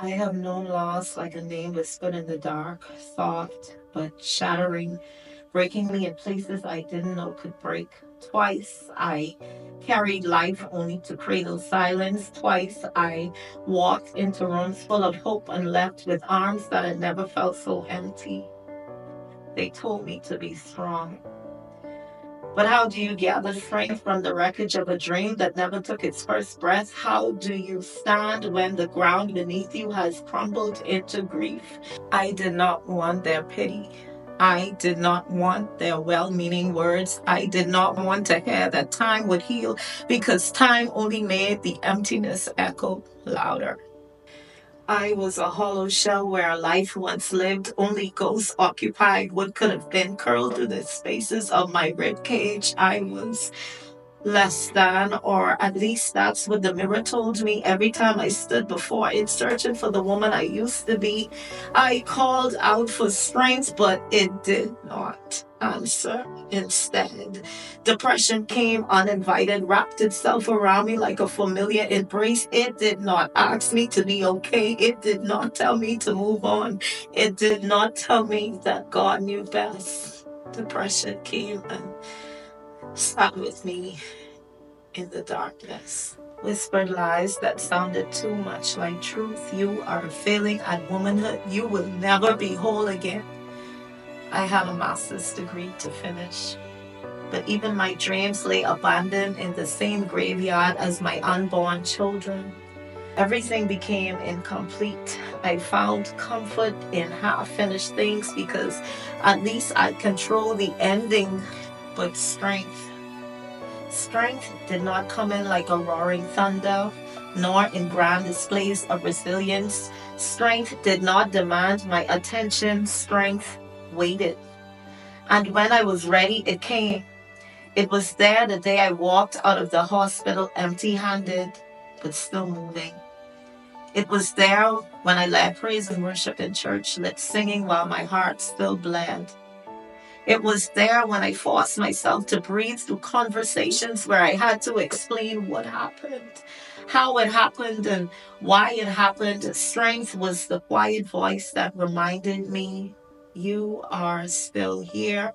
I have known loss like a name whispered in the dark, soft but shattering, breaking me in places I didn't know could break. Twice I carried life only to cradle silence. Twice I walked into rooms full of hope and left with arms that had never felt so empty. They told me to be strong. But how do you gather strength from the wreckage of a dream that never took its first breath? How do you stand when the ground beneath you has crumbled into grief? I did not want their pity. I did not want their well meaning words. I did not want to hear that time would heal because time only made the emptiness echo louder. I was a hollow shell where life once lived, only ghosts occupied what could have been curled through the spaces of my rib cage. I was less than, or at least that's what the mirror told me every time I stood before it, searching for the woman I used to be. I called out for strength, but it did not answer. Instead, depression came uninvited, wrapped itself around me like a familiar embrace. It did not ask me to be okay. It did not tell me to move on. It did not tell me that God knew best. Depression came and sat with me in the darkness. Whispered lies that sounded too much like truth. You are failing at womanhood. You will never be whole again. I had a master's degree to finish, but even my dreams lay abandoned in the same graveyard as my unborn children. Everything became incomplete. I found comfort in half-finished things because at least I control the ending, but Strength did not come in like a roaring thunder, nor in grand displays of resilience. Strength did not demand my attention. Strength waited. And when I was ready, it came. It was there the day I walked out of the hospital empty-handed, but still moving. It was there when I led praise and worship in church, lip singing while my heart still bled. It was there when I forced myself to breathe through conversations where I had to explain what happened, how it happened, and why it happened. Strength was the quiet voice that reminded me, you are still here.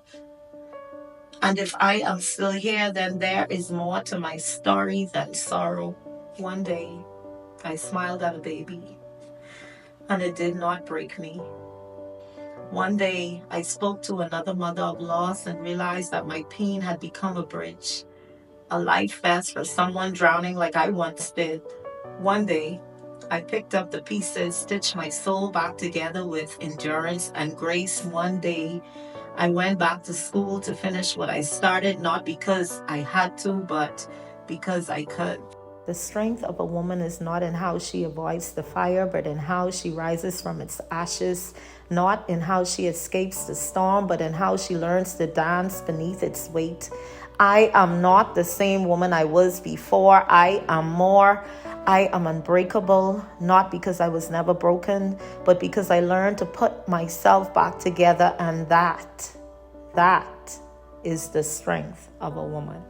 And if I am still here, then there is more to my story than sorrow. One day, I smiled at a baby, and it did not break me. One day, I spoke to another mother of loss and realized that my pain had become a bridge, a life vest for someone drowning like I once did. One day, I picked up the pieces, stitched my soul back together with endurance and grace. One day, I went back to school to finish what I started, not because I had to, but because I could. The strength of a woman is not in how she avoids the fire, but in how she rises from its ashes, not in how she escapes the storm, but in how she learns to dance beneath its weight. I am not the same woman I was before. I am more. I am unbreakable, not because I was never broken, but because I learned to put myself back together, and that is the strength of a woman.